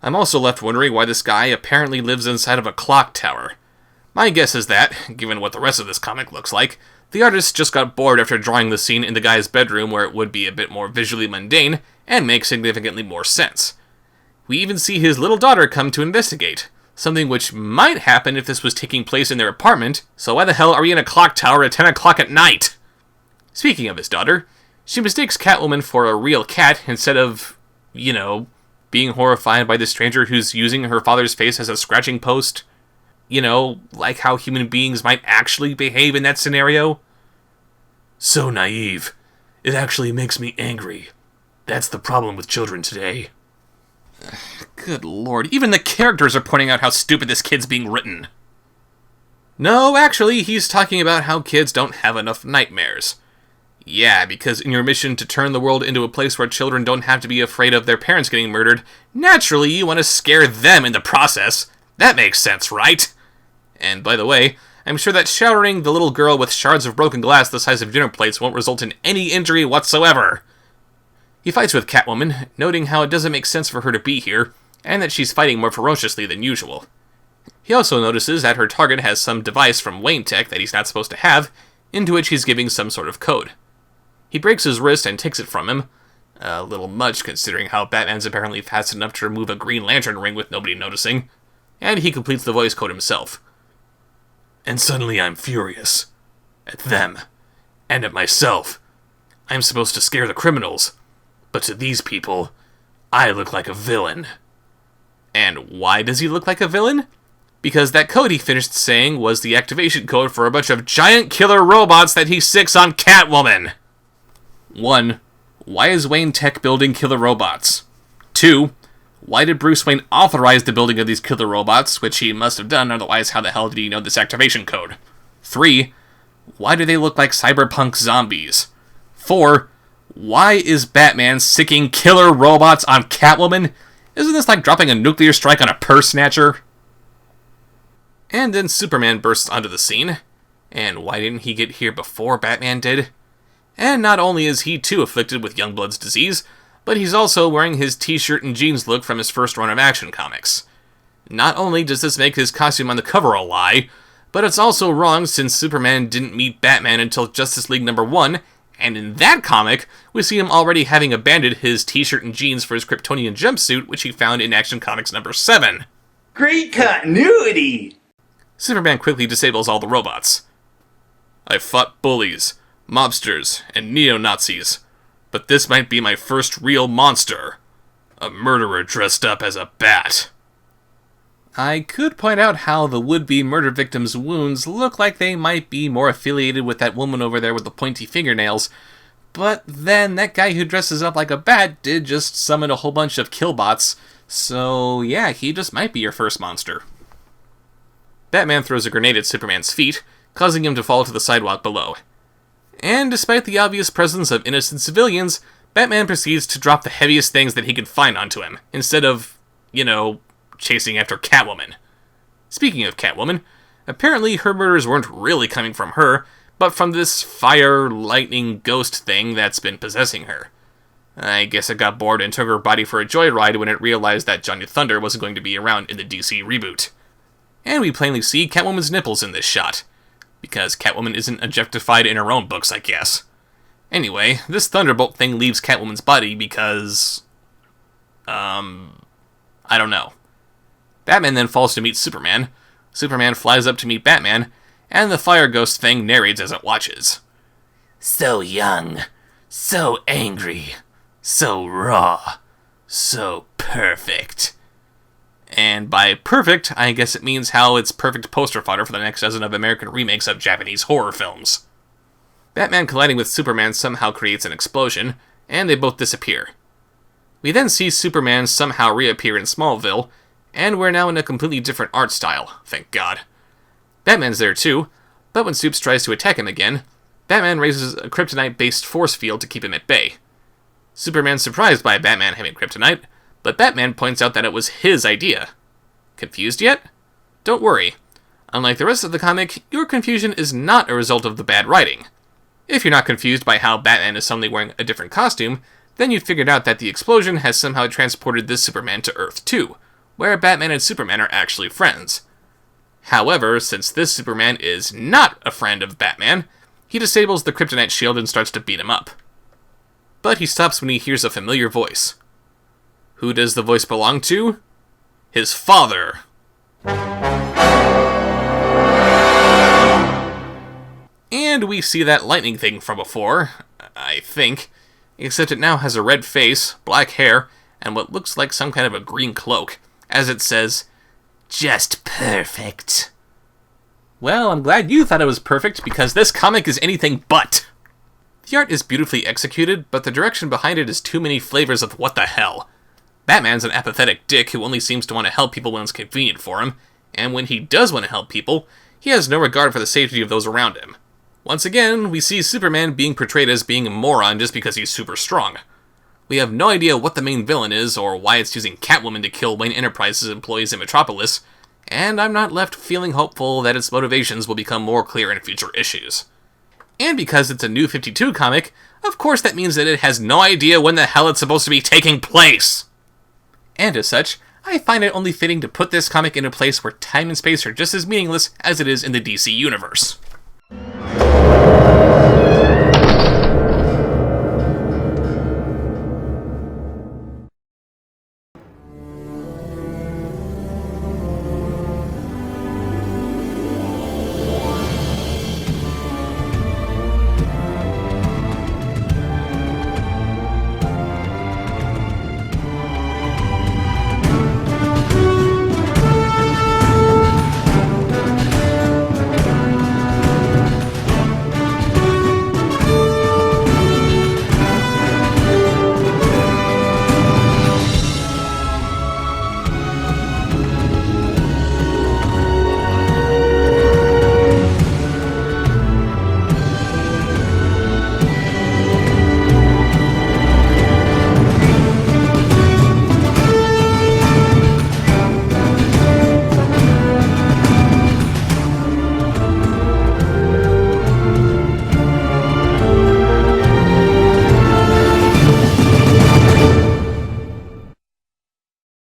I'm also left wondering why this guy apparently lives inside of a clock tower. My guess is that, given what the rest of this comic looks like, the artist just got bored after drawing the scene in the guy's bedroom where it would be a bit more visually mundane and make significantly more sense. We even see his little daughter come to investigate, something which might happen if this was taking place in their apartment, so why the hell are we in a clock tower at 10 o'clock at night? Speaking of his daughter, she mistakes Catwoman for a real cat instead of, being horrified by the stranger who's using her father's face as a scratching post. Like how human beings might actually behave in that scenario. So naive. It actually makes me angry. That's the problem with children today. Good lord, even the characters are pointing out how stupid this kid's being written. No, actually, he's talking about how kids don't have enough nightmares. Yeah, because in your mission to turn the world into a place where children don't have to be afraid of their parents getting murdered, naturally you want to scare them in the process. That makes sense, right? And by the way, I'm sure that showering the little girl with shards of broken glass the size of dinner plates won't result in any injury whatsoever. He fights with Catwoman, noting how it doesn't make sense for her to be here, and that she's fighting more ferociously than usual. He also notices that her target has some device from Wayne Tech that he's not supposed to have, into which he's giving some sort of code. He breaks his wrist and takes it from him, a little much considering how Batman's apparently fast enough to remove a Green Lantern ring with nobody noticing, and he completes the voice code himself. And suddenly I'm furious. At them. And at myself. I'm supposed to scare the criminals. But to these people, I look like a villain. And why does he look like a villain? Because that code he finished saying was the activation code for a bunch of giant killer robots that he sicks on Catwoman. 1. Why is Wayne Tech building killer robots? 2. Why did Bruce Wayne authorize the building of these killer robots, which he must have done, otherwise how the hell did he know this activation code? 3. Why do they look like cyberpunk zombies? 4. Why is Batman sicking killer robots on Catwoman? Isn't this like dropping a nuclear strike on a purse snatcher? And then Superman bursts onto the scene. And why didn't he get here before Batman did? And not only is he too afflicted with Youngblood's disease, but he's also wearing his t-shirt and jeans look from his first run of Action Comics. Not only does this make his costume on the cover a lie, but it's also wrong since Superman didn't meet Batman until Justice League number 1, and in that comic, we see him already having abandoned his t-shirt and jeans for his Kryptonian jumpsuit, which he found in Action Comics number 7. Great continuity! Superman quickly disables all the robots. I fought bullies, mobsters, and neo-Nazis, but this might be my first real monster. A murderer dressed up as a bat. I could point out how the would-be murder victim's wounds look like they might be more affiliated with that woman over there with the pointy fingernails, but then that guy who dresses up like a bat did just summon a whole bunch of killbots, so yeah, he just might be your first monster. Batman throws a grenade at Superman's feet, causing him to fall to the sidewalk below. And despite the obvious presence of innocent civilians, Batman proceeds to drop the heaviest things that he could find onto him, instead of, chasing after Catwoman. Speaking of Catwoman, apparently her murders weren't really coming from her, but from this fire, lightning, ghost thing that's been possessing her. I guess it got bored and took her body for a joyride when it realized that Johnny Thunder wasn't going to be around in the DC reboot. And we plainly see Catwoman's nipples in this shot. Because Catwoman isn't objectified in her own books, I guess. Anyway, this Thunderbolt thing leaves Catwoman's body because... I don't know. Batman then falls to meet Superman. Superman flies up to meet Batman, and the fire ghost thing narrates as it watches. So young, so angry, so raw, so perfect. And by perfect, I guess it means how it's perfect poster fodder for the next dozen of American remakes of Japanese horror films. Batman colliding with Superman somehow creates an explosion, and they both disappear. We then see Superman somehow reappear in Smallville, and we're now in a completely different art style, thank God. Batman's there too, but when Supes tries to attack him again, Batman raises a kryptonite-based force field to keep him at bay. Superman's surprised by Batman having kryptonite, but Batman points out that it was his idea. Confused yet? Don't worry. Unlike the rest of the comic, your confusion is not a result of the bad writing. If you're not confused by how Batman is suddenly wearing a different costume, then you've figured out that the explosion has somehow transported this Superman to Earth too, where Batman and Superman are actually friends. However, since this Superman is not a friend of Batman, he disables the kryptonite shield and starts to beat him up. But he stops when he hears a familiar voice. Who does the voice belong to? His father. And we see that lightning thing from before, I think, except it now has a red face, black hair, and what looks like some kind of a green cloak, as it says, "Just perfect." Well, I'm glad you thought it was perfect, because this comic is anything but. The art is beautifully executed, but the direction behind it is too many flavors of what the hell. Batman's an apathetic dick who only seems to want to help people when it's convenient for him, and when he does want to help people, he has no regard for the safety of those around him. Once again, we see Superman being portrayed as being a moron just because he's super strong. We have no idea what the main villain is, or why it's using Catwoman to kill Wayne Enterprises employees in Metropolis, and I'm not left feeling hopeful that its motivations will become more clear in future issues. And because it's a New 52 comic, of course that means that it has no idea when the hell it's supposed to be taking place! And as such, I find it only fitting to put this comic in a place where time and space are just as meaningless as it is in the DC universe.